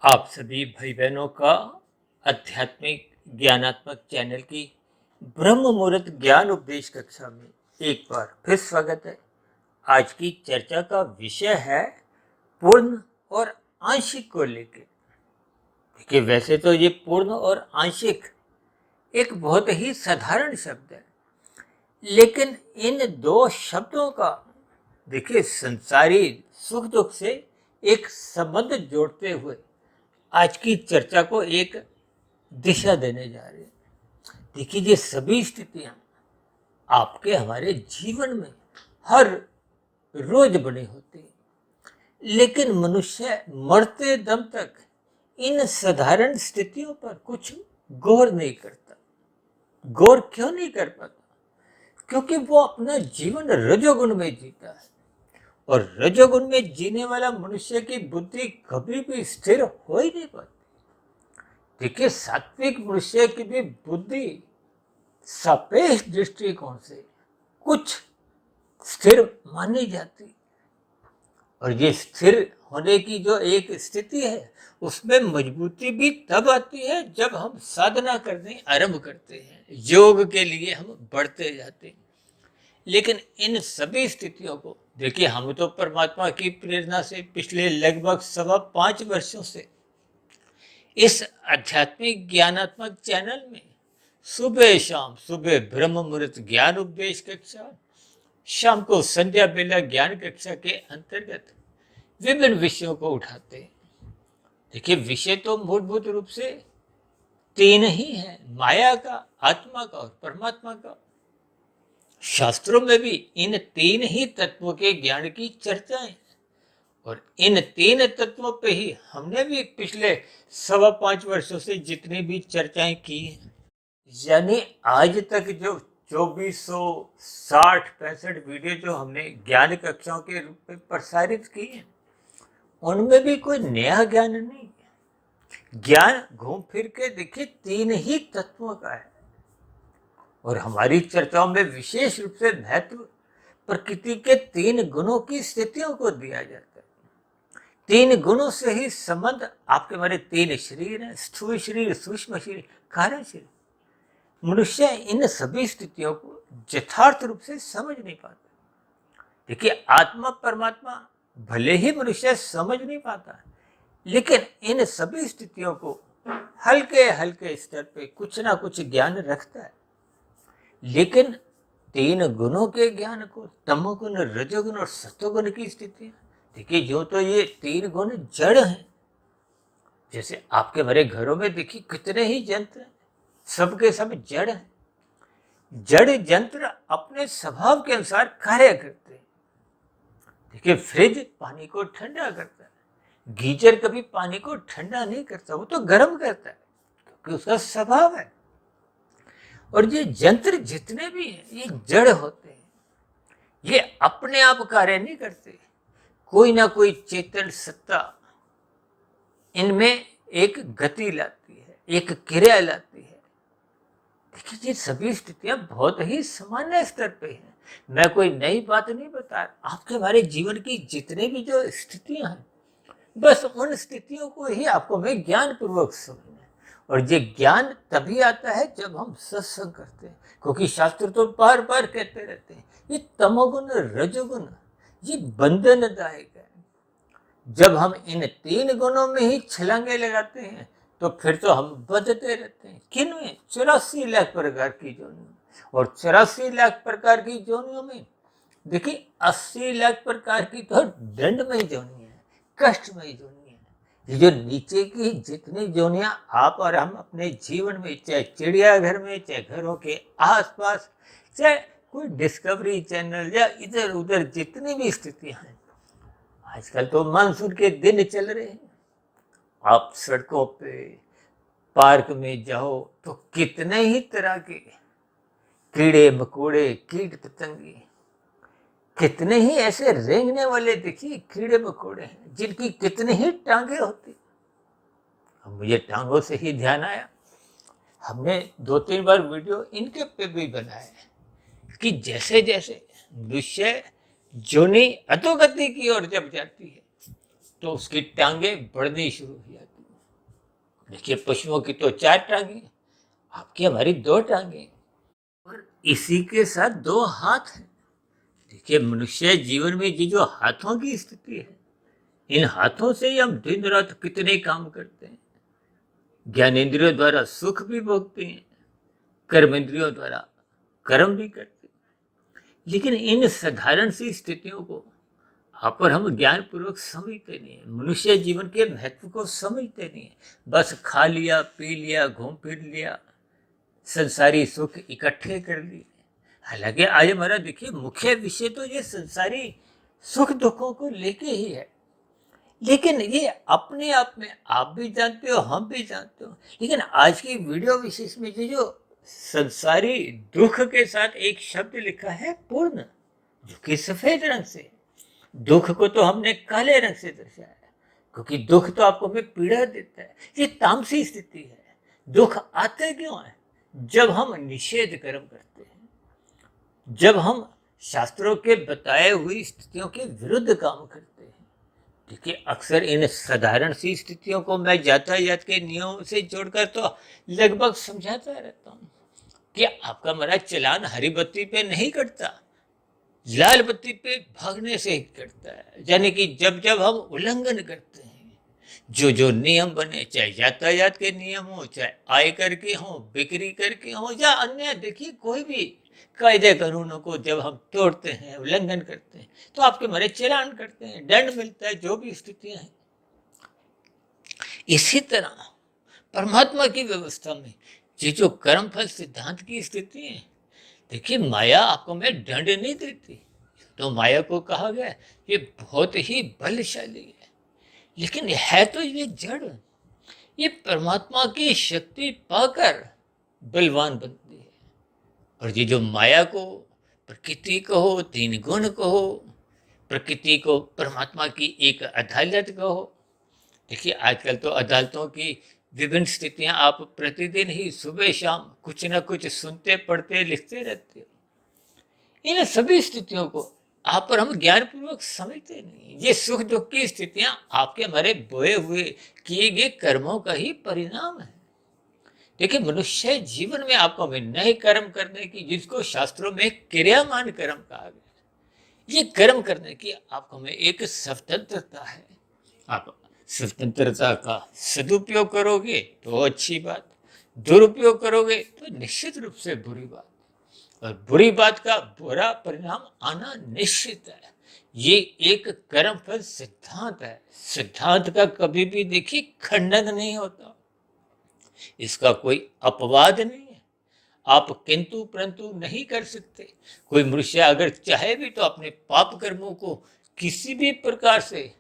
आप सभी भाई बहनों का आध्यात्मिक ज्ञानात्मक चैनल की ब्रह्म मुहूर्त ज्ञान उपदेश कक्षा में एक बार फिर स्वागत है। आज की चर्चा का विषय है पूर्ण और आंशिक को लेकर। देखिए, वैसे तो ये पूर्ण और आंशिक एक बहुत ही साधारण शब्द है, लेकिन इन दो शब्दों का देखिए संसारी सुख दुख से एक संबंध जोड़ते हुए आज की चर्चा को एक दिशा देने जा रहे हैं। देखिए, ये सभी स्थितियां आपके हमारे जीवन में हर रोज बने होते हैं, लेकिन मनुष्य मरते दम तक इन साधारण स्थितियों पर कुछ गौर नहीं करता। गौर क्यों नहीं कर पाता? क्योंकि वो अपना जीवन रजोगुण में जीता है, और रजोगुण में जीने वाला मनुष्य की बुद्धि कभी भी स्थिर हो ही नहीं पाती। देखिए, सात्विक मनुष्य की भी बुद्धि सापेक्ष दृष्टिकोण से कुछ स्थिर मानी जाती, और ये स्थिर होने की जो एक स्थिति है उसमें मजबूती भी तब आती है जब हम साधना करने आरंभ करते हैं, योग के लिए हम बढ़ते जाते हैं। लेकिन इन सभी स्थितियों को देखिए, हम तो परमात्मा की प्रेरणा से पिछले लगभग 5.25 वर्षों से इस आध्यात्मिक ज्ञानात्मक चैनल में सुबह ब्रह्म मुहूर्त ज्ञान उपदेश कक्षा, शाम को संध्या बेला ज्ञान कक्षा के अंतर्गत विभिन्न विषयों को उठाते हैं। देखिए, विषय तो मूलभूत रूप से तीन ही है: माया का, आत्मा का और परमात्मा का। शास्त्रों में भी इन तीन ही तत्वों के ज्ञान की चर्चा है, और इन तीन तत्वों पे ही हमने भी पिछले 5.25 वर्षों से जितनी भी चर्चाएं की हैं, यानी आज तक जो 2460-65 वीडियो जो हमने ज्ञान कक्षाओं के रूप में प्रसारित की है, उनमें भी कोई नया ज्ञान नहीं है। ज्ञान घूम फिर के देखिए तीन ही तत्वों का है, और हमारी चर्चाओं में विशेष रूप से महत्व प्रकृति के तीन गुणों की स्थितियों को दिया जाता है। तीन गुणों से ही संबंध आपके हमारे तीन शरीर हैं: स्थूल शरीर, सूक्ष्म शरीर, कारण शरीर। मनुष्य इन सभी स्थितियों को यथार्थ रूप से समझ नहीं पाता। देखिए, आत्मा परमात्मा भले ही मनुष्य समझ नहीं पाता, लेकिन इन सभी स्थितियों को हल्के हल्के स्तर पे कुछ ना कुछ ज्ञान रखता है। लेकिन तीन गुणों के ज्ञान को, तमोगुण, रजोगुण और सतोगुण की स्थिति, देखिए जो तो ये तीन गुण जड़ हैं। जैसे आपके हमारे घरों में देखिए कितने ही यंत्र हैं, सबके सब जड़ हैं। जड़ यंत्र अपने स्वभाव के अनुसार कार्य करते हैं। देखिए, फ्रिज पानी को ठंडा करता है, गीजर कभी पानी को ठंडा नहीं करता, वो तो गर्म करता है क्योंकि उसका स्वभाव है। और ये यंत्र जितने भी हैं ये जड़ होते हैं, ये अपने आप कार्य नहीं करते। कोई ना कोई चेतन सत्ता इनमें एक गति लाती है, एक क्रिया लाती है। देखिए, ये सभी स्थितियां बहुत ही सामान्य स्तर पे हैं। मैं कोई नई बात नहीं बता रहा। आपके हमारे जीवन की जितने भी जो स्थितियां हैं, बस उन स्थितियों को ही आपको मैं ज्ञान पूर्वक समझना है। और ये ज्ञान तभी आता है जब हम सत्संग करते हैं, क्योंकि शास्त्र तो बार बार कहते रहते हैं ये तमोगुण रजोगुण ये बंधनदायक है। जब हम इन तीन गुणों में ही छलांगे लगाते हैं तो फिर तो हम बंधते रहते हैं। किन में? 84 लाख प्रकार की जोनियों। और 84 लाख प्रकार की जोनियों में देखिए 80 लाख प्रकार की तो दंडमय जोनी है, कष्टमय जोनी है। ये जो नीचे की जितनी जोनियां आप और हम अपने जीवन में, चाहे चिड़ियाघर में, चाहे घरों के आसपास, चाहे कोई डिस्कवरी चैनल या इधर उधर जितनी भी स्थितियां हैं, आजकल तो मानसून के दिन चल रहे हैं। आप सड़कों पे, पार्क में जाओ तो कितने ही तरह के कीड़े मकोड़े, कीट पतंगे, कितने ही ऐसे रेंगने वाले देखिए कीड़े मकोड़े हैं जिनकी कितनी ही टांगे होती। अब मुझे टांगों से ही ध्यान आया, हमने 2-3 बार वीडियो इनके पे भी बनाया है कि जैसे जैसे मनुष्य जोनी अधोगति की ओर जब जाती है तो उसकी टांगे बढ़नी शुरू हो जाती है। देखिए पशुओं की तो 4 टांगे, आपकी हमारी 2 टांगे और इसी के साथ 2 हाथ हैं। देखिए मनुष्य जीवन में ये जो हाथों की स्थिति है, इन हाथों से ही हम दिन रात कितने काम करते हैं। ज्ञानेंद्रियों द्वारा सुख भी भोगते हैं, कर्मेंद्रियों द्वारा कर्म भी करते हैं। लेकिन इन साधारण सी स्थितियों को आप और हम ज्ञान पूर्वक समझते नहीं है, मनुष्य जीवन के महत्व को समझते नहीं है। बस खा लिया, पी लिया, घूम फिर लिया, संसारी सुख इकट्ठे कर लिए। हालांकि आज हमारा देखिए मुख्य विषय तो ये संसारी सुख दुखों को लेके ही है, लेकिन ये अपने आप में आप भी जानते हो, हम भी जानते हो। लेकिन आज की वीडियो विशेष में जो संसारी दुख के साथ एक शब्द लिखा है पूर्ण, जो कि सफेद रंग से, दुख को तो हमने काले रंग से दर्शाया है, क्योंकि दुख तो आपको हमें पीड़ा देता है। ये तामसी स्थिति है। दुख आते क्यों है? जब हम निषेध कर्म करते हैं, जब हम शास्त्रों के बताए हुई स्थितियों के विरुद्ध काम करते हैं। देखिए अक्सर इन साधारण सी स्थितियों को मैं यातायात के नियमों से जोड़कर तो लगभग समझाता रहता हूँ कि आपका मेरा चालान हरी बत्ती पे नहीं कटता, लाल बत्ती पे भागने से ही कटता है। यानी कि जब जब हम उल्लंघन करते हैं, जो नियम बने, चाहे यातायात के नियम हो, चाहे आयकर के हो, बिक्री कर के हो, या अन्य देखिए कोई भी कायदे कानूनों को जब हम तोड़ते हैं, उल्लंघन करते हैं, तो आपके मरे चालान करते हैं, दंड मिलता है, जो भी स्थितियां हैं। इसी तरह परमात्मा की व्यवस्था में ये जो कर्म फल सिद्धांत की स्थिति है, देखिए माया आपको मैं दंड नहीं देती। तो माया को कहा गया ये बहुत ही बलशाली है, लेकिन है तो ये जड़। ये परमात्मा की शक्ति पाकर बलवान बनती है। और ये जो माया को प्रकृति कहो, 3 गुण कहो, प्रकृति को परमात्मा की एक अदालत कहो। देखिए आजकल तो अदालतों की विभिन्न स्थितियां आप प्रतिदिन ही सुबह शाम कुछ ना कुछ सुनते, पढ़ते, लिखते रहते हो। इन सभी स्थितियों को आप और हम ज्ञान पूर्वक समझते नहीं। ये सुख दुख की स्थितियां आपके हमारे बोए हुए किए गए कर्मों का ही परिणाम है। देखिए मनुष्य जीवन में आपको हमें नए कर्म करने की, जिसको शास्त्रों में क्रियामान कर्म कहा गया, ये कर्म करने की आपको हमें एक स्वतंत्रता है। आप स्वतंत्रता का सदुपयोग करोगे तो अच्छी बात, दुरुपयोग करोगे तो निश्चित रूप से बुरी बात, और बुरी बात का बुरा परिणाम आना निश्चित है। ये एक कर्म फल सिद्धांत है। सिद्धांत का कभी भी देखिए खंडन नहीं होता, इसका कोई अपवाद नहीं है। आप किंतु परंतु नहीं कर सकते। कोई मनुष्य अगर चाहे भी तो अपने पाप कर्मों को किसी भी प्रकार से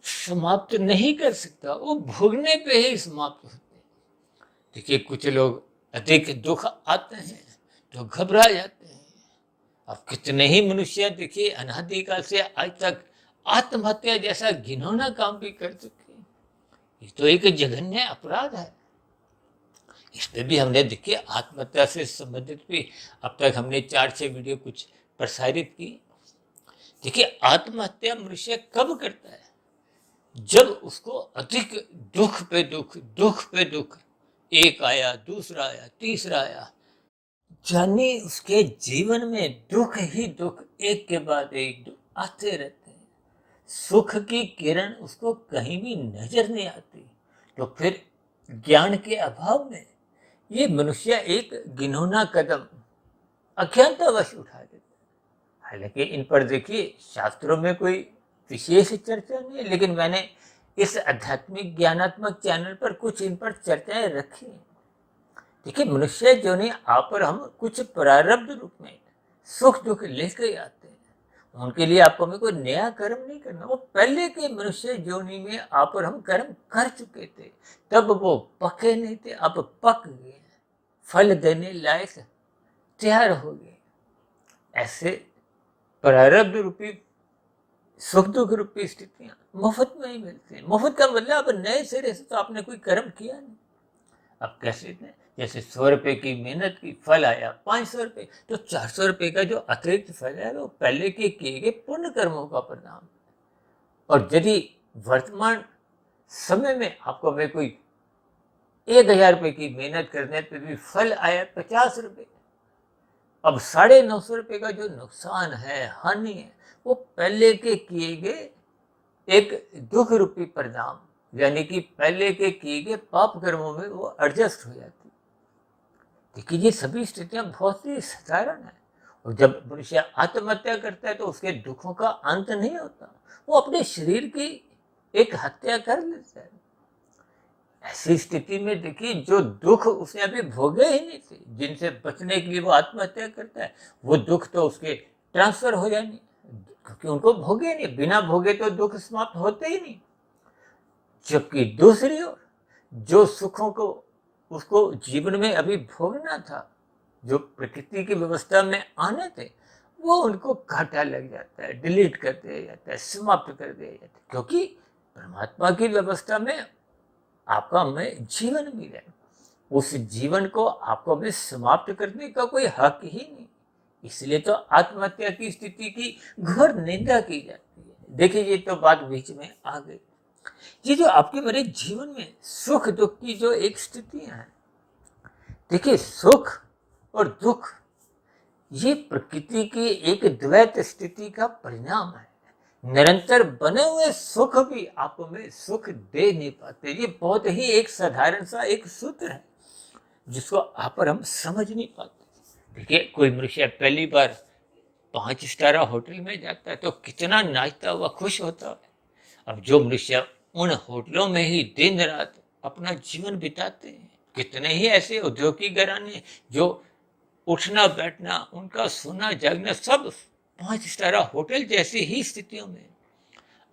समाप्त नहीं कर सकता, वो भोगने पे ही समाप्त होते हैं। देखिए कुछ लोग अधिक दुख आते हैं तो घबरा जाते हैं। अब कितने ही मनुष्य देखिए अनादिकाल से आज तक आत्महत्या जैसा घिनौना काम भी कर चुके हैं। ये तो एक जघन्य अपराध है। इसमें भी हमने देखिए आत्महत्या से संबंधित भी अब तक हमने 4-6 वीडियो कुछ प्रसारित की। देखिए आत्महत्या मनुष्य कब करता है? जब उसको अधिक दुख पे दुख, दुख पे दुख, एक आया, दूसरा आया, तीसरा आया, यानी उसके जीवन में दुख ही दुख एक के बाद एक दुख आते रहते हैं। सुख की किरण उसको कहीं भी नजर नहीं आती। तो फिर ज्ञान के अभाव में ये मनुष्य एक घिनौना कदम अज्ञानतावश उठा देता है। हालांकि इन पर देखिए शास्त्रों में कोई विशेष चर्चा नहीं है, लेकिन मैंने इस आध्यात्मिक ज्ञानात्मक चैनल पर कुछ इन पर चर्चाएं रखी हैं। देखिए मनुष्य जो नहीं आप और हम कुछ प्रारब्ध रूप में सुख दुख लेकर आते हैं, उनके लिए आपको हमें कोई नया कर्म नहीं करना। वो पहले के मनुष्य जोनी में आप और हम कर्म कर चुके थे, तब वो पके नहीं थे, अब पक गए, फल देने लायक तैयार हो गए। ऐसे प्रारब्ध रूपी सुख दुख रूपी स्थितियां मुफ्त में ही मिलती है। मुफ्त का मतलब अब नए सिरे से तो आपने कोई कर्म किया नहीं। अब कैसे दें? जैसे 100 रुपए की मेहनत की, फल आया 500 रुपए, तो 400 रुपए का जो अतिरिक्त फल है वो पहले के किए गए पुण्य कर्मों का परिणाम। और यदि वर्तमान समय में आपको मैं कोई 1,000 रुपए की मेहनत करने पे भी फल आया 50 रुपए। अब 950 रुपए का जो नुकसान है, हानि है, वो पहले के किए गए एक दुख रूपी परिणाम, यानी कि पहले के किए गए पाप कर्मों में वो एडजस्ट हो जाती। देखिए ये सभी स्थितियां बहुत ही साधारण है। और जब मनुष्य आत्महत्या करता है तो उसके दुखों का अंत नहीं होता, वो अपने शरीर की एक हत्या कर लेता है। ऐसी स्थिति में देखिए जो दुख उसने अभी भोगे ही नहीं थे, जिनसे बचने के लिए वो आत्महत्या करता है, वो दुख तो उसके ट्रांसफर हो जाएंगे, क्योंकि उनको भोगे नहीं, बिना भोगे तो दुख समाप्त होते ही नहीं। जबकि दूसरी ओर जो सुखों को उसको जीवन में अभी भोगना था, जो प्रकृति की व्यवस्था में आने थे, वो उनको घाटा लग जाता है, डिलीट कर दिया जाता है, समाप्त कर दिया जाता है, क्योंकि परमात्मा की व्यवस्था में आपका हमें जीवन मिला है। उस जीवन को आपको हमें समाप्त करने का कोई हक ही नहीं। इसलिए तो आत्महत्या की स्थिति की घोर निंदा की जाती है। देखिए ये तो बात बीच में आ गई। ये जो आपके मेरे जीवन में सुख दुख की जो एक स्थितियां हैं, देखिए सुख और दुख ये प्रकृति की एक द्वैत स्थिति का परिणाम है। निरंतर बने हुए सुख भी आपको में सुख दे नहीं पाते। ये बहुत ही एक साधारण सा एक सूत्र है जिसको आप और हम समझ नहीं पाते। देखिए कोई मनुष्य पहली बार 5 स्टार होटल में जाता है तो कितना नाचता हुआ खुश होता है। अब जो मनुष्य उन होटलों में ही दिन रात अपना जीवन बिताते हैं, कितने ही ऐसे औद्योगिक घराने जो उठना बैठना, उनका सोना जागना सब 5 स्टार होटल जैसी ही स्थितियों में।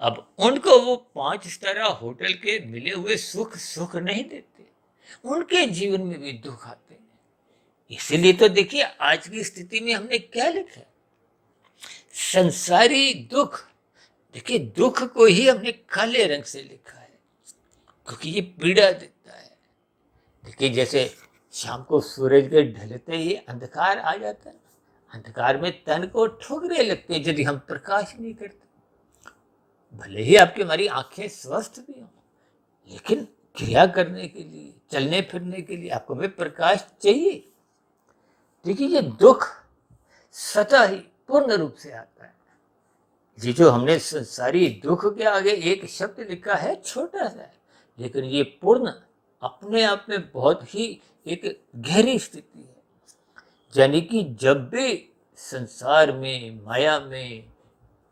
अब उनको वो 5 स्टार होटल के मिले हुए सुख सुख नहीं देते, उनके जीवन में भी दुख आते हैं। इसीलिए तो देखिए आज की स्थिति में हमने क्या लिखा है, संसारी दुख। देखिए दुख को ही हमने काले रंग से लिखा है, क्योंकि ये पीड़ा देता है। देखिए जैसे शाम को सूरज के ढलते ही अंधकार आ जाता है, अंधकार में तन को ठुकरे लगते हैं यदि हम प्रकाश नहीं करते। भले ही आपकी हमारी आंखें स्वस्थ भी हों, लेकिन क्रिया करने के लिए, चलने फिरने के लिए आपको भी प्रकाश चाहिए। देखिए ये दुख सदा ही पूर्ण रूप से आता है। ये जो हमने संसारी दुख के आगे एक शब्द लिखा है छोटा सा है, लेकिन ये पूर्ण अपने आप में बहुत ही एक गहरी स्थिति है। यानी कि जब भी संसार में, माया में,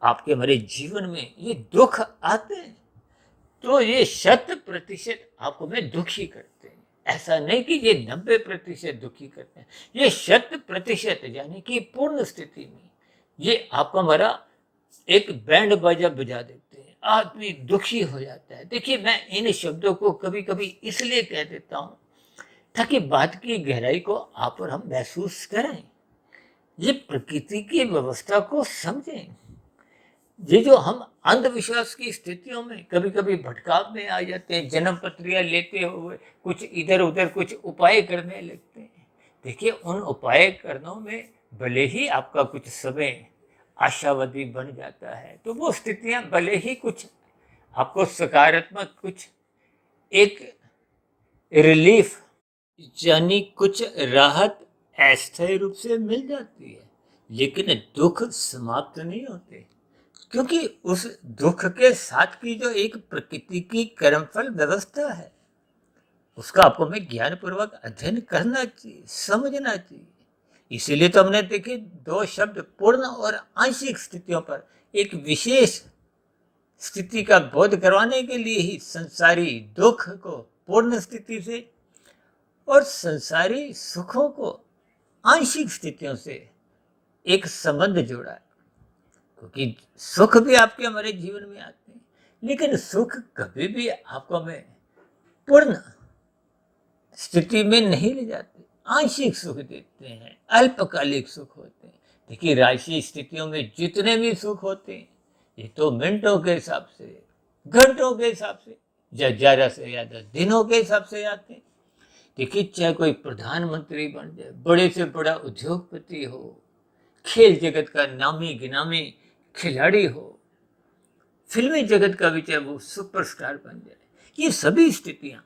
आपके हमारे जीवन में ये दुख आते हैं तो ये 100% आपको में दुखी करते हैं। ऐसा नहीं कि ये 90% दुखी करते हैं, ये 100% यानी कि पूर्ण स्थिति में ये आपका हमारा एक बैंड बाजा बजा देते हैं, आदमी दुखी हो जाता है। देखिए मैं इन शब्दों को कभी कभी इसलिए कह देता हूँ ताकि बात की गहराई को आप और हम महसूस करें, ये प्रकृति की व्यवस्था को समझें। ये जो हम अंधविश्वास की स्थितियों में कभी कभी भटकाव में आ जाते हैं, जन्म पत्रियां लेते हुए कुछ इधर उधर कुछ उपाय करने लगते हैं। देखिए उन उपाय करनों में भले ही आपका कुछ समय आशावादी बन जाता है, तो वो स्थितियां भले ही कुछ आपको सकारात्मक, कुछ एक रिलीफ यानी कुछ राहत अस्थायी रूप से मिल जाती है, लेकिन दुख समाप्त नहीं होते, क्योंकि उस दुख के साथ की जो एक प्रकृति की कर्मफल व्यवस्था है उसका आपको में ज्ञान पूर्वक अध्ययन करना चाहिए, समझना चाहिए। इसीलिए तो हमने देखिए 2 शब्द पूर्ण और आंशिक स्थितियों पर एक विशेष स्थिति का बोध करवाने के लिए ही संसारी दुख को पूर्ण स्थिति से और संसारी सुखों को आंशिक स्थितियों से एक संबंध जोड़ा है। क्योंकि सुख भी आपके हमारे जीवन में आते हैं, लेकिन सुख कभी भी आपको हमें पूर्ण स्थिति में नहीं ले जाते, आंशिक सुख देते हैं, अल्पकालिक सुख होते हैं। देखिए राशि स्थितियों में जितने भी सुख होते हैं ये तो मिनटों के हिसाब से, घंटों के हिसाब से, या ज्यादा से ज्यादा दिनों के हिसाब से आते हैं। देखिए चाहे कोई प्रधानमंत्री बन जाए, बड़े से बड़ा उद्योगपति हो, खेल जगत का नामी गिनामी खिलाड़ी हो, फिल्मी जगत का भी चाहे वो सुपरस्टार बन जाए, ये सभी स्थितियां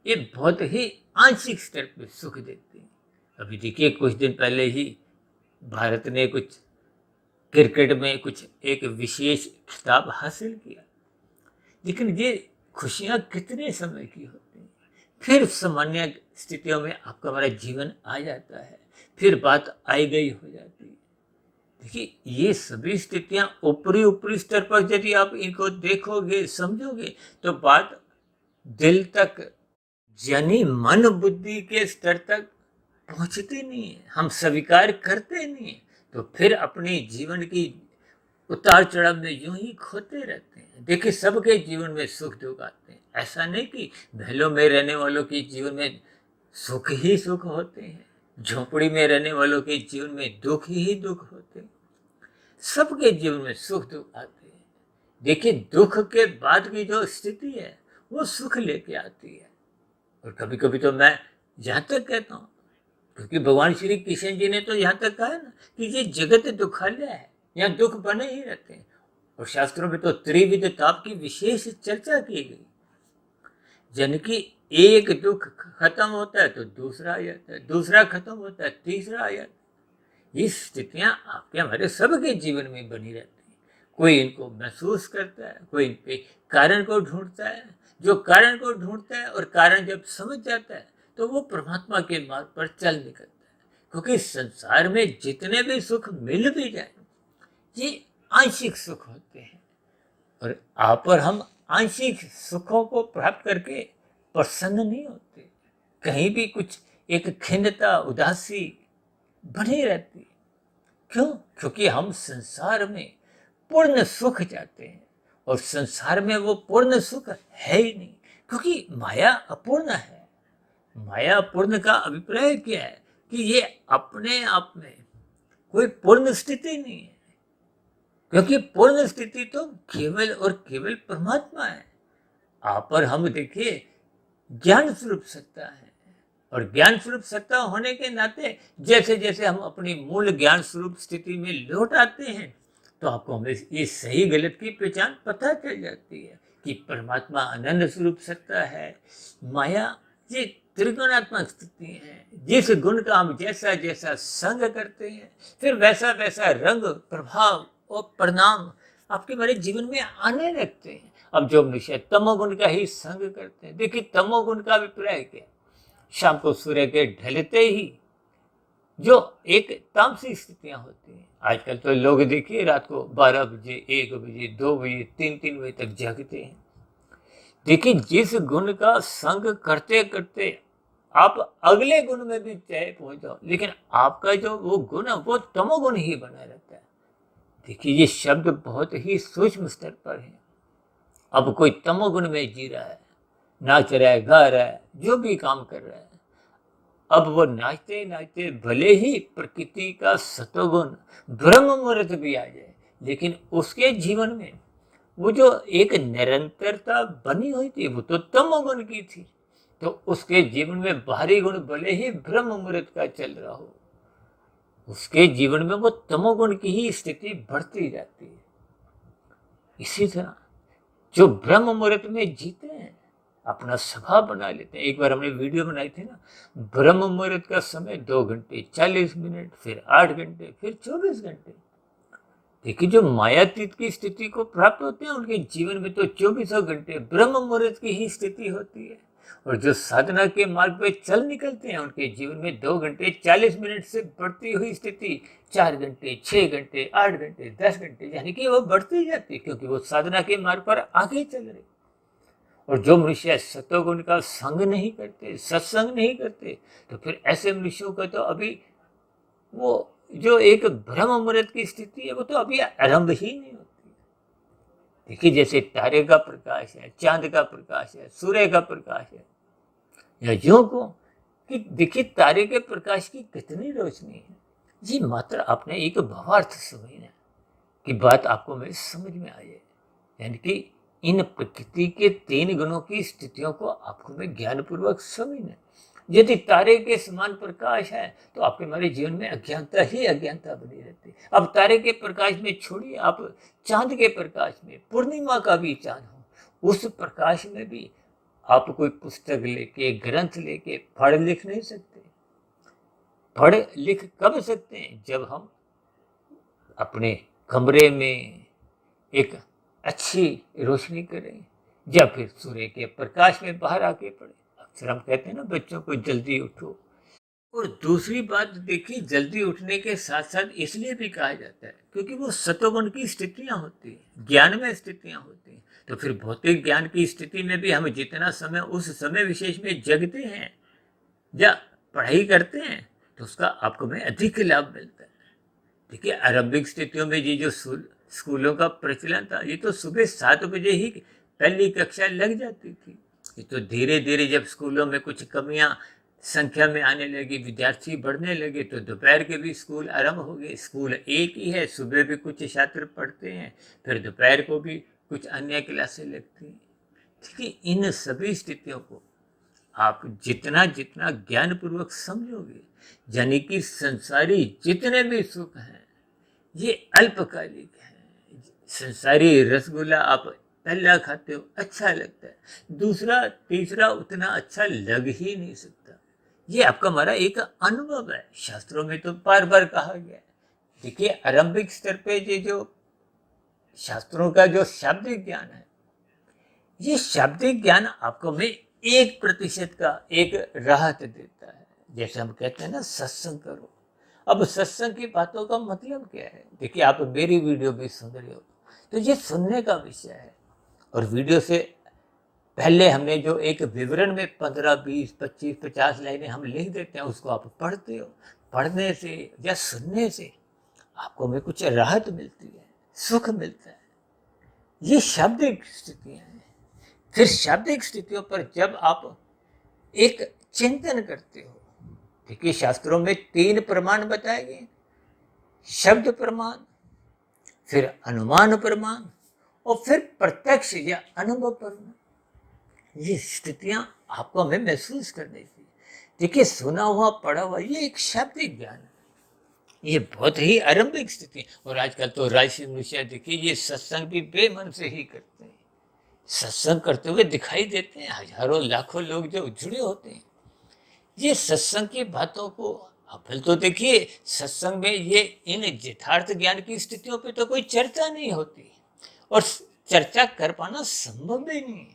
ये बहुत ही आंशिक स्तर पे सुख देते हैं। अभी देखिए कुछ दिन पहले ही भारत ने कुछ क्रिकेट में कुछ एक विशेष खिताब हासिल किया, लेकिन ये खुशियाँ कितने समय की होती हैं, फिर सामान्य स्थितियों में आपका हमारा जीवन आ जाता है, फिर बात आई गई हो जाती है। देखिए ये सभी स्थितियां ऊपरी ऊपरी स्तर पर यदि आप इनको देखोगे समझोगे तो बात दिल तक यानी मन बुद्धि के स्तर तक पहुंचती नहीं है, हम स्वीकार करते नहीं है, तो फिर अपने जीवन की उतार चढ़ाव में यूं ही खोते रहते हैं। देखिए सबके जीवन में सुख दुख आते हैं, ऐसा नहीं कि महलों में रहने वालों के जीवन में सुख ही सुख होते हैं, झोपड़ी में रहने वालों के जीवन में दुख ही दुख होते हैं। सबके जीवन में सुख दुख आते हैं। देखिए दुख के बाद की जो स्थिति है वो सुख लेके आती है। और कभी कभी तो मैं यहाँ तक कहता हूँ, क्योंकि भगवान श्री कृष्ण जी ने तो यहाँ तक कहा है ना कि ये जगत दुखालय है, यहाँ दुख बने ही रहते हैं। और शास्त्रों में तो त्रिविध ताप की विशेष चर्चा की गई, यानी कि एक दुख खत्म होता है तो दूसरा आ जाता है, दूसरा खत्म होता है तीसरा आ जाता है। ये स्थितियां आपके हमारे सबके जीवन में बनी रहती हैं। कोई इनको महसूस करता है, कोई इनके कारण को ढूंढता है। जो कारण को ढूंढता है और कारण जब समझ जाता है तो वो परमात्मा के मार्ग पर चल निकलता है। क्योंकि संसार में जितने भी सुख मिल भी जाए ये आंशिक सुख होते हैं, और आप और हम आंशिक सुखों को प्राप्त करके प्रसन्न नहीं होते। कहीं भी कुछ एक खिन्नता उदासी बनी रहती है। क्यों? क्योंकि हम संसार में पूर्ण सुख चाहते हैं, और संसार में वो पूर्ण सुख है ही नहीं, क्योंकि माया अपूर्ण है। माया पूर्ण का अभिप्राय क्या है कि ये अपने आप में कोई पूर्ण स्थिति नहीं है, क्योंकि पूर्ण स्थिति तो केवल और केवल परमात्मा है। आप और हम देखिए ज्ञान स्वरूप सत्ता है, और ज्ञान स्वरूप सत्ता होने के नाते जैसे जैसे हम अपनी मूल ज्ञान स्वरूप स्थिति में लौट आते हैं तो आपको हमें ये सही गलत की पहचान पता चल जाती है कि परमात्मा आनंद स्वरूप सत्ता है, माया ये त्रिगुणात्मक स्थिति है। जिस गुण का हम जैसा जैसा संग करते हैं फिर वैसा वैसा रंग प्रभाव और परिणाम आपके हमारे जीवन में आने लगते हैं। अब जो मनुष्य तमोगुण का ही संग करते हैं, देखिए तमोगुण का अभिप्राय क्या, शाम को सूर्य के ढलते ही जो एक तामसिक स्थितियां होती हैं। आजकल तो लोग देखिए रात को 12 बजे 1 बजे 2 बजे 3 बजे तक जागते हैं। देखिए जिस गुण का संग करते करते आप अगले गुण में भी चाहे पहुंच जाओ, लेकिन आपका जो वो गुण है वो तमोगुण ही बना रहता है। देखिए ये शब्द बहुत ही सूक्ष्म स्तर पर है। अब कोई तमोगुण में जी रहा है, नाच रहा है, गा रहा है, जो भी काम कर रहा है, अब वो नाचते नाचते भले ही प्रकृति का सतोगुण ब्रह्म मुहूर्त भी आ जाए, लेकिन उसके जीवन में वो जो एक निरंतरता बनी हुई थी वो तो तमोगुण की थी। तो उसके जीवन में बाहरी गुण भले ही ब्रह्म मुहूर्त का चल रहा हो, उसके जीवन में वो तमोगुण की ही स्थिति बढ़ती जाती है। इसी तरह जो ब्रह्म मुहूर्त में जीते हैं अपना स्वभाव बना लेते हैं। एक बार हमने वीडियो बनाई थी ना, ब्रह्म मुहूर्त का समय 2 घंटे 40 मिनट, फिर 8 घंटे, फिर 24 घंटे। देखिए जो मायातीत की स्थिति को प्राप्त होते हैं उनके जीवन में तो 24 घंटे ब्रह्म मुहूर्त की ही स्थिति होती है, और जो साधना के मार्ग पे चल निकलते हैं उनके जीवन में 2 घंटे 40 मिनट से बढ़ती हुई स्थिति 4 घंटे 6 घंटे 8 घंटे 10 घंटे, यानी कि वो बढ़ती जाती है क्योंकि वो साधना के मार्ग पर आगे चल रहे। और जो मनुष्य सतोगुण का संग नहीं करते, सत्संग नहीं करते, तो फिर ऐसे मनुष्यों का तो अभी वो जो एक ब्रह्म मुहूर्त की स्थिति है वो तो अभी आरंभ ही नहीं होती। देखिए जैसे तारे का प्रकाश है, चांद का प्रकाश है, सूर्य का प्रकाश है, या यूं को कि देखिए तारे के प्रकाश की कितनी रोशनी है। जी मात्र आपने एक भावार्थ समझना कि बात आपको में समझ में आ जाए, यानी कि इन प्रकृति के 3 गुणों की स्थितियों को आपको में ज्ञानपूर्वक समझना। यदि तारे के समान प्रकाश है तो आपके हमारे जीवन में अज्ञानता ही अज्ञानता बनी रहती है। अब तारे के प्रकाश में छोड़िए, आप चांद के प्रकाश में, पूर्णिमा का भी चांद हो, उस प्रकाश में भी आप कोई पुस्तक लेके, ग्रंथ लेके पढ़ लिख नहीं सकते। पढ़ लिख कब सकते हैं? जब हम अपने कमरे में एक अच्छी रोशनी करें, या फिर सूर्य के प्रकाश में बाहर आके पढ़ें। अक्सर हम कहते हैं ना बच्चों को, जल्दी उठो। और दूसरी बात देखिए, जल्दी उठने के साथ साथ इसलिए भी कहा जाता है क्योंकि वो सतोगुण की स्थितियां होती हैं, ज्ञान में स्थितियां होती हैं। तो फिर भौतिक ज्ञान की स्थिति में भी हम जितना समय उस समय विशेष में जगते हैं या पढ़ाई करते हैं, तो उसका आपको में अधिक लाभ मिलता है। देखिए, आरंभिक स्थितियों में ये जो स्कूलों का प्रचलन था, ये तो सुबह 7 बजे ही पहली कक्षा लग जाती थी। ये तो धीरे धीरे जब स्कूलों में कुछ कमियां संख्या में आने लगी, विद्यार्थी बढ़ने लगे, तो दोपहर के भी स्कूल आरंभ हो गए। स्कूल एक ही है, सुबह भी कुछ छात्र पढ़ते हैं, फिर दोपहर को भी कुछ अन्य क्लासें लगती हैं। देखिए, इन सभी स्थितियों को आप जितना जितना ज्ञानपूर्वक समझोगे, यानी कि संसारी जितने भी सुख हैं ये अल्पकालिक है। संसारी रसगुल्ला आप पहला खाते हो, अच्छा लगता है, दूसरा तीसरा उतना अच्छा लग ही नहीं सकता। ये आपका हमारा एक अनुभव है। शास्त्रों में तो बार बार कहा गया है। देखिए, आरंभिक स्तर पे ये जो शास्त्रों का जो शाब्दिक ज्ञान है, ये शाब्दिक ज्ञान आपको में 1% का एक राहत देता है। जैसे हम कहते हैं ना, सत्संग करो। अब सत्संग की बातों का मतलब क्या है? देखिए, आप मेरी वीडियो भी सुन रहे हो, तो ये सुनने का विषय है। और वीडियो से पहले हमने जो एक विवरण में 15, 20, 25, 50 लाइनें हम लिख देते हैं, उसको आप पढ़ते हो। पढ़ने से या सुनने से आपको में कुछ राहत मिलती है, सुख मिलता है। ये शाब्दिक स्थितियां हैं। फिर शाब्दिक स्थितियों पर जब आप एक चिंतन करते हो, देखिए, शास्त्रों में 3 प्रमाण बताए गए: शब्द प्रमाण, फिर अनुमान प्रमाण, और फिर प्रत्यक्ष या अनुभव प्रमाण। ये स्थितियां आपको हमें महसूस करनी चाहिए। देखिए, सुना हुआ पढ़ा हुआ ये एक शाब्दिक ज्ञान है, ये बहुत ही आरंभिक स्थिति। और आजकल तो राशि मनुष्य, देखिए, ये सत्संग भी बेमन से ही करते हैं। सत्संग करते हुए दिखाई देते हैं, हजारों लाखों लोग जो जुड़े होते हैं। ये सत्संग की बातों को फिर तो देखिए, सत्संग में ये इन यथार्थ ज्ञान की स्थितियों पे तो कोई चर्चा नहीं होती, और चर्चा कर पाना संभव भी नहीं।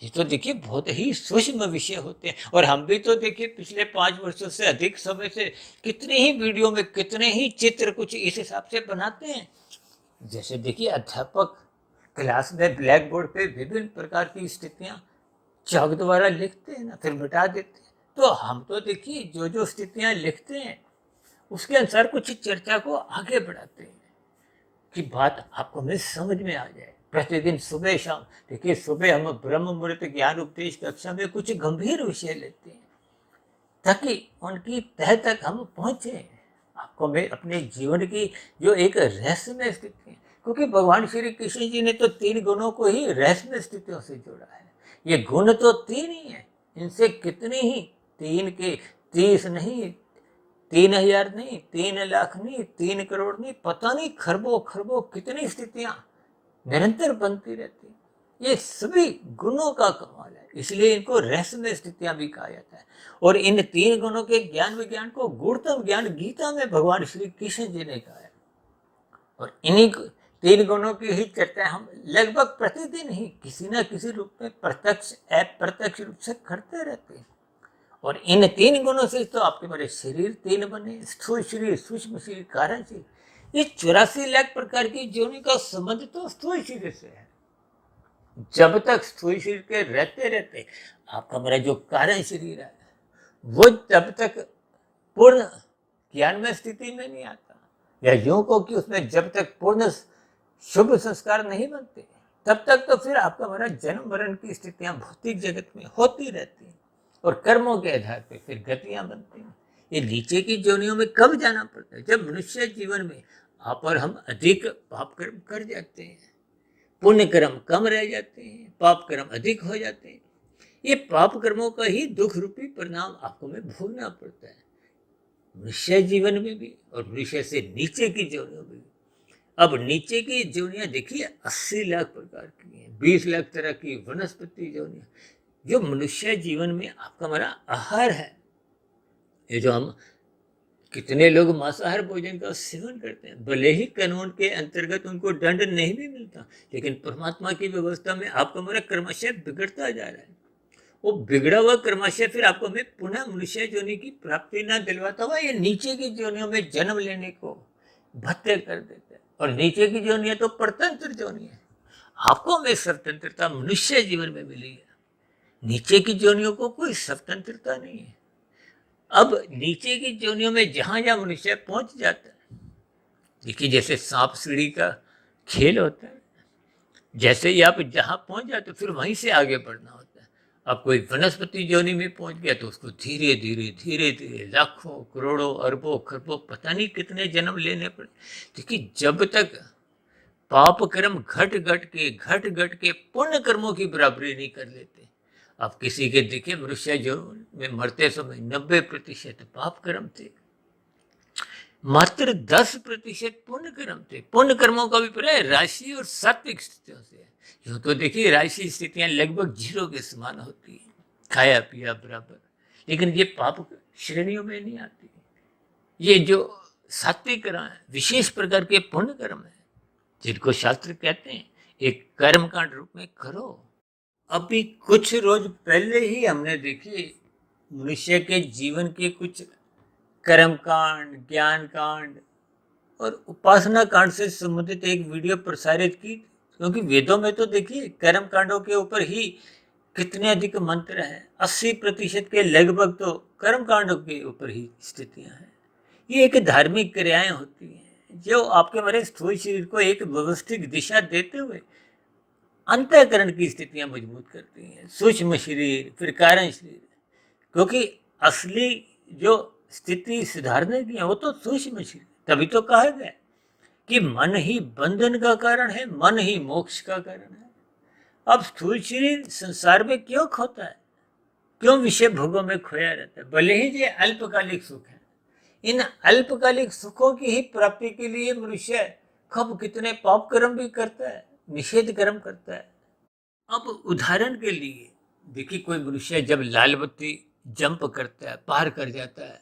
ये तो देखिए बहुत ही सूक्ष्म विषय होते हैं। और हम भी तो देखिए पिछले 5 वर्षों से अधिक समय से कितने ही वीडियो में कितने ही चित्र कुछ इस हिसाब से बनाते हैं। जैसे देखिए, अध्यापक क्लास में ब्लैक बोर्ड पे विभिन्न प्रकार की स्थितियां चौक द्वारा लिखते हैं ना, फिर मिटा देते हैं। तो हम तो देखिए जो जो स्थितियां लिखते हैं उसके अनुसार कुछ चर्चा को आगे बढ़ाते हैं कि बात आपको में समझ में आ जाए। प्रतिदिन सुबह शाम, देखिए, सुबह हम ब्रह्म मुहूर्त ज्ञान उपदेश कक्षा में कुछ गंभीर विषय लेते हैं ताकि उनकी तह तक हम पहुंचे। आपको में अपने जीवन की जो एक रहस्यमय स्थिति है, क्योंकि भगवान श्री कृष्ण जी ने तो 3 गुणों को ही रहस्यमय स्थितियों से जोड़ा है। ये गुण तो 3 ही है, इनसे कितने ही 3 के 30 नहीं, 3,000 नहीं, 3 लाख नहीं, 3 करोड़ नहीं, पता नहीं खरबों खरबों कितनी स्थितियां निरंतर बनती रहती हैं। ये सभी गुणों का कमाल है, इसलिए इनको रहस्यमय स्थितियां भी कहा जाता है। और इन 3 गुणों के ज्ञान विज्ञान को गूढ़तम ज्ञान गीता में भगवान श्री कृष्ण जी ने कहा है। और इन्हीं 3 गुणों की ही चर्चा हम लगभग प्रतिदिन ही किसी न किसी रूप में प्रत्यक्ष अप्रत्यक्ष रूप से करते रहते हैं। और इन 3 गुणों से तो आपके मेरे शरीर 3 बने: स्थूल शरीर, सूक्ष्म शरीर, कारण शरीर। ये 84 लाख प्रकार की योनि का संबंध तो स्थूल शरीर से है। जब तक स्थूल शरीर के रहते रहते आपका मेरा जो कारण शरीर है वो तब तक पूर्ण ज्ञान में स्थिति में नहीं आता, या यूं को कि उसमें जब तक पूर्ण शुभ संस्कार नहीं बनते तब तक तो फिर आपका मेरा जन्म मरण की स्थितियां भौतिक जगत में होती रहती हैं। और कर्मों के आधार पर फिर गतियां बनती हैं। ये नीचे की जोनियों में कब जाना पड़ता है? जब मनुष्य जीवन में आप और हम अधिक पाप कर्म कर जाते हैं, पुण्य कर्म कम रह जाते हैं, पाप कर्म अधिक हो जाते हैं। ये पाप कर्मों का ही दुख रूपी परिणाम आपको में भोगना पड़ता है, मनुष्य जीवन में भी और मनुष्य से नीचे की जोनियों में भी। अब नीचे की जोनियां देखिए 80 लाख प्रकार की हैं, 20 लाख तरह की वनस्पति जोनियां, जो मनुष्य जीवन में आपका हमारा आहार है, ये जो हम कितने लोग मांसाहार भोजन का सेवन करते हैं, भले ही कानून के अंतर्गत उनको दंड नहीं भी मिलता, लेकिन परमात्मा की व्यवस्था में आपका हमारा क्रमशः बिगड़ता जा रहा है। वो बिगड़ा हुआ क्रमशः फिर आपको हमें पुनः मनुष्य योनि की प्राप्ति ना दिलवाता हुआ ये नीचे की योनियों में जन्म लेने को भत्ते कर देता है। और नीचे की योनियां तो परतंत्र योनि है। आपको हमें स्वतंत्रता मनुष्य जीवन में मिली है, नीचे की योनियों को कोई स्वतंत्रता नहीं है। अब नीचे की योनियों में जहां जहां मनुष्य पहुंच जाता है, देखिए जैसे सांप सीढ़ी का खेल होता है, जैसे ही आप जहां पहुंच जाते हो फिर वहीं से आगे बढ़ना होता है। अब कोई वनस्पति योनि में पहुंच गया तो उसको धीरे धीरे धीरे धीरे लाखों करोड़ों अरबों खरबों पता नहीं कितने जन्म लेने पड़े। देखिए जब तक पाप कर्म घट घट के पुण्य कर्मों की बराबरी नहीं कर लेते। अब किसी के देखिए मनुष्य जो में मरते समय 90% पाप कर्म थे, मात्र 10% पुण्य कर्म थे। पुण्य कर्मों का अभिप्राय राशि और सात्विक स्थितियों से है। यूं तो देखिए राशि स्थितियां लगभग 0 के समान होती है, खाया पिया बराबर, लेकिन ये पाप श्रेणियों में नहीं आती। ये जो सात्विक कर्म है, विशेष प्रकार के पुण्य कर्म है, जिनको शास्त्र कहते हैं एक कर्म कांड रूप में करो। अभी कुछ रोज पहले ही हमने देखी मनुष्य के जीवन के कुछ कर्म कांड, ज्ञान कांड और उपासना कांड से संबंधित एक वीडियो प्रसारित की, क्योंकि वेदों में तो देखिए कर्म कांडों के ऊपर ही कितने अधिक मंत्र हैं। 80% के लगभग तो कर्म कांडों के ऊपर ही स्थितियां हैं। ये एक धार्मिक क्रियाएं होती हैं जो आपके हमारे स्थूल शरीर को एक व्यवस्थित दिशा देते हुए अंतःकरण की स्थितियां मजबूत करती हैं। सूक्ष्म शरीर फिर कारण शरीर, क्योंकि असली जो स्थिति सुधारने की है वो तो सूक्ष्म शरीर। तभी तो कहा गया कि मन ही बंधन का कारण है, मन ही मोक्ष का कारण है। अब स्थूल शरीर संसार में क्यों खोता है, क्यों विषय भोगों में खोया रहता है? भले ही ये अल्पकालिक सुख है, इन अल्पकालिक सुखों की ही प्राप्ति के लिए मनुष्य कब कितने पाप कर्म भी करता है, निषेध कर्म करता है। अब उदाहरण के लिए देखिए कोई मनुष्य जब लाल बत्ती जंप करता है, पार कर जाता है,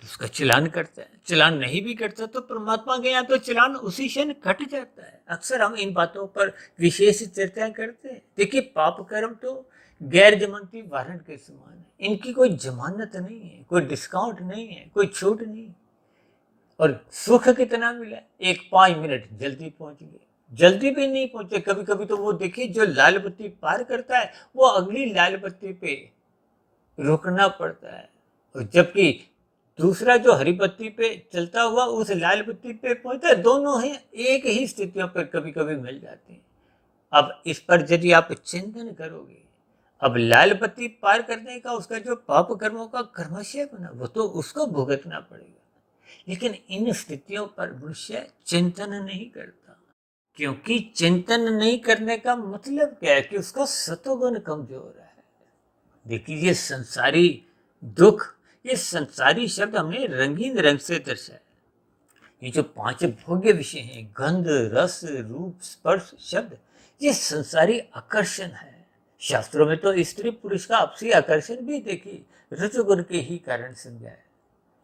तो उसका चलान करता है। चलान नहीं भी करता तो परमात्मा के यहाँ तो चलान उसी क्षण कट जाता है। अक्सर हम इन बातों पर विशेष चर्चा करते हैं। देखिए पाप कर्म तो गैर जमानती वारंट के समान है, इनकी कोई जमानत नहीं है, कोई डिस्काउंट नहीं है, कोई छूट नहीं। और सुख कितना मिला, एक 5 मिनट जल्दी पहुंच गए, जल्दी भी नहीं पहुंचे। कभी कभी तो वो देखिए जो लाल बत्ती पार करता है वो अगली लाल बत्ती पे रुकना पड़ता है, और जबकि दूसरा जो हरी बत्ती पे चलता हुआ उस लाल बत्ती पे पहुंचता है। दोनों ही एक ही स्थितियों पर कभी कभी मिल जाते हैं। अब इस पर यदि आप चिंतन करोगे, अब लाल बत्ती पार करने का उसका जो पाप कर्मों का कर्मशय बना वो तो उसको भुगतना पड़ेगा, लेकिन इन स्थितियों पर मनुष्य चिंतन नहीं करता। क्योंकि चिंतन नहीं करने का मतलब क्या है कि उसका सतोगुण कमजोर है। देखिए ये संसारी दुख, ये संसारी शब्द हमने रंगीन रंग से दर्शाया। ये जो 5 भोग्य विषय हैं, गंध रस रूप स्पर्श शब्द, ये संसारी आकर्षण है। शास्त्रों में तो स्त्री पुरुष का आपसी आकर्षण भी देखिए रजोगुण के ही कारण समझा है।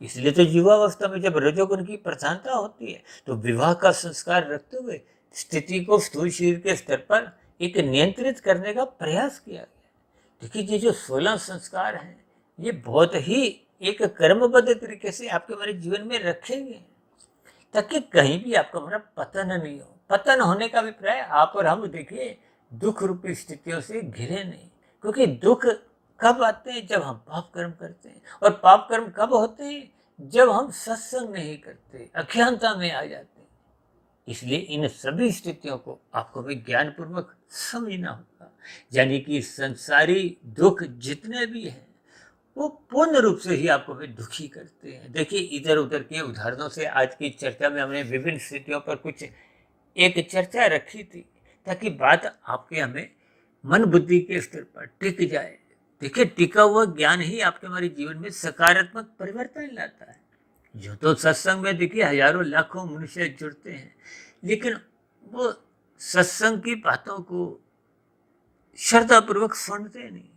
इसलिए तो युवावस्था में जब रजोगुण की प्रधानता होती है तो विवाह का संस्कार रखते हुए स्थिति को स्थूल शरीर के स्तर पर एक नियंत्रित करने का प्रयास किया गया। देखिए ये जो 16 संस्कार हैं ये बहुत ही एक कर्मबद्ध तरीके से आपके हमारे जीवन में रखे गए हैं, ताकि कहीं भी आपका हमारा पतन नहीं हो। पतन होने का अभिप्राय आप और हम देखिए दुख रूपी स्थितियों से घिरे नहीं, क्योंकि दुख कब आते हैं, जब हम पाप कर्म करते हैं। और पाप कर्म कब होते हैं, जब हम सत्संग नहीं करते, अज्ञानता में आ जाते हैं। इसलिए इन सभी स्थितियों को आपको भी ज्ञान पूर्वक समझना होगा। यानी कि संसारी दुख जितने भी हैं वो पूर्ण रूप से ही आपको भी दुखी करते हैं। देखिए इधर उधर के उदाहरणों से आज की चर्चा में हमने विभिन्न स्थितियों पर कुछ एक चर्चा रखी थी, ताकि बात आपके हमें मन बुद्धि के स्तर पर टिक जाए। देखिए टिका हुआ ज्ञान ही आपके हमारे जीवन में सकारात्मक परिवर्तन लाता है। जो तो सत्संग में देखिए हजारों लाखों मनुष्य जुड़ते हैं, लेकिन वो सत्संग की बातों को श्रद्धापूर्वक सुनते नहीं,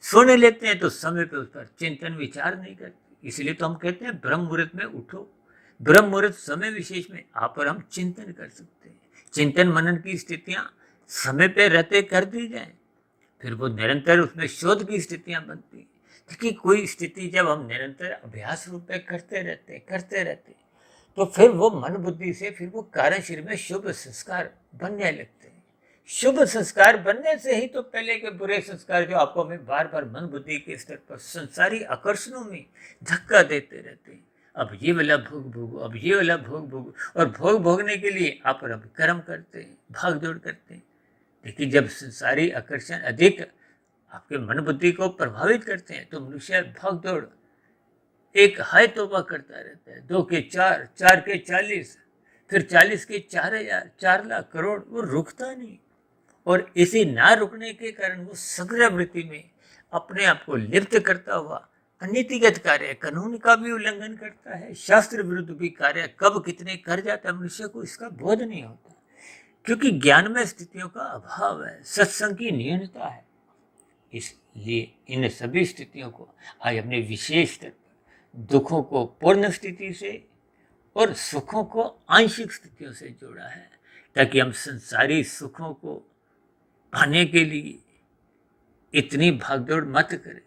सुन लेते हैं तो समय पे उस पर चिंतन विचार नहीं करते। इसलिए तो हम कहते हैं ब्रह्म मुहूर्त में उठो। ब्रह्म मुहूर्त समय विशेष में आप पर हम चिंतन कर सकते हैं। चिंतन मनन की स्थितियां समय पे रहते कर दी जाए, फिर वो निरंतर उसमें शोध की स्थितियां बनती हैं। क्योंकि कोई स्थिति जब हम निरंतर अभ्यास रूप में करते रहते तो फिर वो मन बुद्धि से फिर वो कारण शरीर में शुभ संस्कार बनने लगते हैं। शुभ संस्कार बनने से ही तो पहले के बुरे संस्कार जो आपको हमें बार बार मन बुद्धि के स्तर पर संसारी आकर्षणों में धक्का देते रहते हैं। अब ये वाला भोग भोगो, अब ये वाला भोग भोगो, और भोग भोगने के लिए आप अब कर्म करते हैं, भाग दौड़ करते हैं। लेकिन जब संसारी आकर्षण अधिक आपके मन बुद्धि को प्रभावित करते हैं तो मनुष्य भाग दौड़ एक हाय तौबा करता रहता है। 2 के 4, 4 के 40, फिर 40 के 4,000, 4 लाख करोड़, वो रुकता नहीं। और इसी ना रुकने के कारण वो सग्र वृत्ति में अपने आप को लिप्त करता हुआ अनीतिगत कार्य, कानून का भी उल्लंघन करता है, शास्त्र विरुद्ध भी कार्य कब कितने कर जाता है मनुष्य को इसका बोध नहीं होता। क्योंकि ज्ञान में स्थितियों का अभाव है, सत्संग की न्यूनता है। इसलिए इन सभी स्थितियों को आज अपने विशेष स्तर पर दुखों को पूर्ण स्थिति से और सुखों को आंशिक स्थितियों से जोड़ा है, ताकि हम संसारी सुखों को पाने के लिए इतनी भागदौड़ मत करें।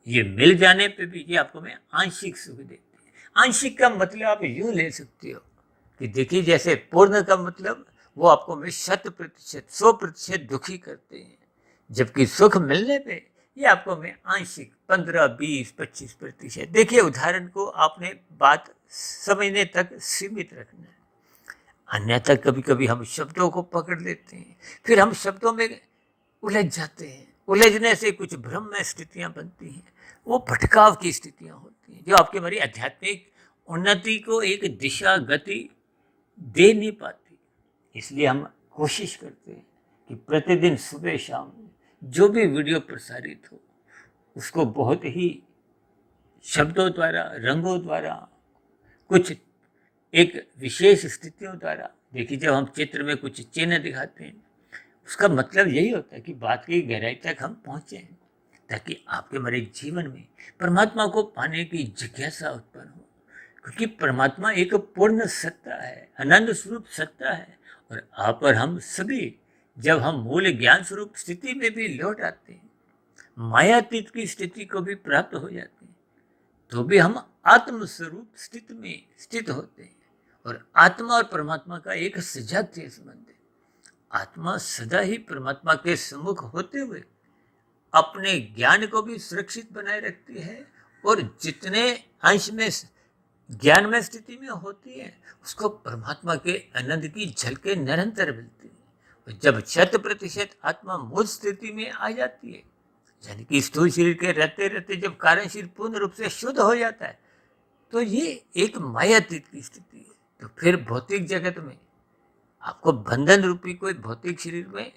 ये मिल जाने पे भी ये आपको मैं आंशिक सुख देते हैं। आंशिक का मतलब आप यूं ले सकते हो कि देखिए, जैसे पूर्ण का मतलब वो आपको में 100%, 100% दुखी करते हैं, जबकि सुख मिलने पे ये आपको में आंशिक 15, 20, 25%। देखिए, उदाहरण को आपने बात समझने तक सीमित रखना है, अन्यथा कभी कभी हम शब्दों को पकड़ लेते हैं, फिर हम शब्दों में उलझ जाते हैं। उलझने से कुछ भ्रम में स्थितियां बनती हैं, वो भटकाव की स्थितियां होती हैं जो आपकी हमारी आध्यात्मिक उन्नति को एक दिशा गति दे नहीं पाती। इसलिए हम कोशिश करते हैं कि प्रतिदिन सुबह शाम जो भी वीडियो प्रसारित हो उसको बहुत ही शब्दों द्वारा, रंगों द्वारा, कुछ एक विशेष स्थितियों द्वारा, देखिए जब हम चित्र में कुछ चिन्ह दिखाते हैं उसका मतलब यही होता है कि बात की गहराई तक हम पहुँचें, ताकि आपके हमारे जीवन में परमात्मा को पाने की जिज्ञासा उत्पन्न हो। क्योंकि परमात्मा एक पूर्ण सत्ता है, आनंद स्वरूप सत्ता है, और आप और हम सभी जब हम मूल ज्ञान स्वरूप स्थिति में भी लौट आते हैं, मायातीत की स्थिति को भी प्राप्त हो जाते हैं, तो भी हम आत्म स्वरूप स्थिति में स्थित होते हैं। और आत्मा और परमात्मा का एक सजातीय संबंध है। आत्मा सदा ही परमात्मा के सम्मुख होते हुए अपने ज्ञान को भी सुरक्षित बनाए रखती है, और जितने अंश में ज्ञान में स्थिति में होती है उसको परमात्मा के आनंद की झलकें निरंतर मिलती है। और जब 100% आत्मा मूल स्थिति में आ जाती है, यानी कि स्थूल शरीर के रहते रहते जब कारण शरीर पूर्ण रूप से शुद्ध हो जाता है, तो ये एक मायातीत की स्थिति है। तो फिर भौतिक जगत में आपको बंधन रूपी कोई भौतिक शरीर में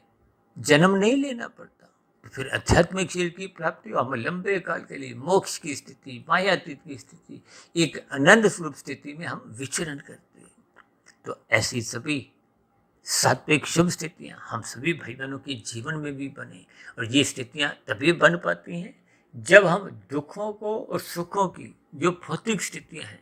जन्म नहीं लेना पड़ता। तो फिर आध्यात्मिक शरीर की प्राप्ति हम लंबे काल के लिए मोक्ष की स्थिति, मायातीत की स्थिति, एक आनंद स्वरूप स्थिति में हम विचरण करते हैं। तो ऐसी सभी सात्विक शुभ स्थितियां हम सभी भाई बहनों के जीवन में भी बने। और ये स्थितियां तभी बन पाती हैं जब हम दुखों को और सुखों की जो भौतिक स्थितियां हैं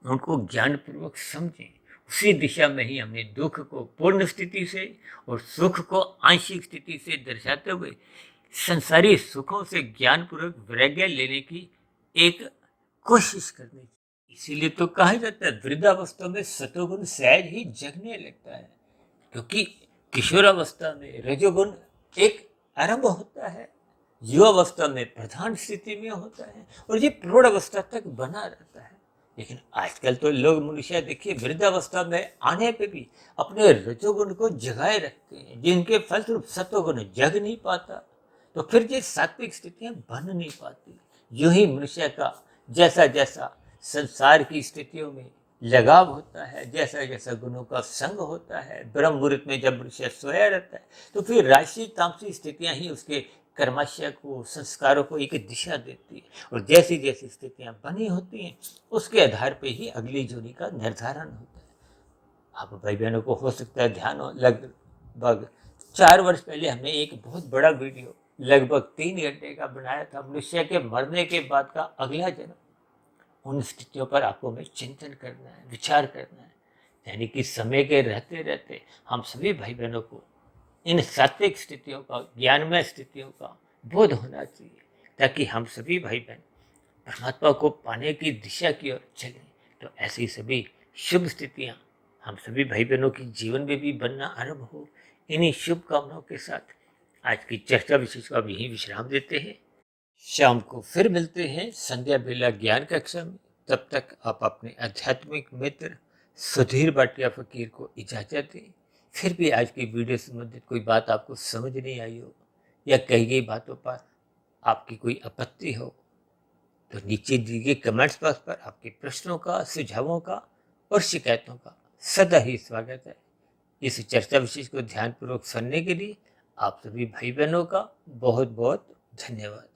उनको ज्ञानपूर्वक समझें। उसी दिशा में ही हमने दुख को पूर्ण स्थिति से और सुख को आंशिक स्थिति से दर्शाते हुए संसारी सुखों से ज्ञानपूर्वक वैराग्य लेने की एक कोशिश करनी चाहिए। इसीलिए तो कहा जाता है वृद्धावस्था में सतोगुण सहज ही जगने लगता है, क्योंकि किशोरावस्था में रजोगुण एक आरंभ होता है, युवावस्था में प्रधान स्थिति में होता है, और ये प्रौढ़ अवस्था तक बना रहता है। लेकिन आजकल तो लोग मनुष्य देखिए वृद्धावस्था में आने पे भी अपने रजोगुण को जगाए रखते हैं, जिनके फलस्वरूप सतोगुण जग नहीं पाता। तो फिर ये सात्विक स्थितियां बन नहीं पाती। यूं ही मनुष्य का जैसा जैसा संसार की स्थितियों में लगाव होता है, जैसा जैसा गुणों का संग होता है, ब्रह्म मुहूर्त में जब मनुष्य सोया रहता है तो फिर राशि तामसी स्थितियां ही उसके कर्माशय को, संस्कारों को एक दिशा देती है। और जैसी जैसी स्थितियां बनी होती हैं उसके आधार पे ही अगली जोड़ी का निर्धारण होता है। आप भाई बहनों को हो सकता है ध्यान हो, लगभग 4 वर्ष पहले हमने एक बहुत बड़ा वीडियो लगभग 3 घंटे का बनाया था, मनुष्य के मरने के बाद का अगला जन्म। उन स्थितियों पर आपको में चिंतन करना है, विचार करना है। यानी कि समय के रहते रहते हम सभी भाई बहनों को इन सात्विक स्थितियों का, ज्ञानमय स्थितियों का बोध होना चाहिए, ताकि हम सभी भाई बहन परमात्मा को पाने की दिशा की ओर चलें। तो ऐसी सभी शुभ स्थितियां हम सभी भाई बहनों की जीवन में भी बनना आरंभ हो। इन्हीं शुभ कामनाओं के साथ आज की चर्चा विशेष का यहीं विश्राम देते हैं। शाम को फिर मिलते हैं संध्या बेला ज्ञान कक्षा में। तब तक आप अपने आध्यात्मिक मित्र सुधीर भाटिया फकीर को इजाजत दें। फिर भी आज की वीडियो से संबंधित कोई बात आपको समझ नहीं आई हो या कही गई बातों पर आपकी कोई आपत्ति हो, तो नीचे दिए गए कमेंट्स बॉक्स पर आपके प्रश्नों का, सुझावों का और शिकायतों का सदा ही स्वागत है। इस चर्चा विशेष को ध्यानपूर्वक सुनने के लिए आप सभी भाई बहनों का बहुत बहुत धन्यवाद।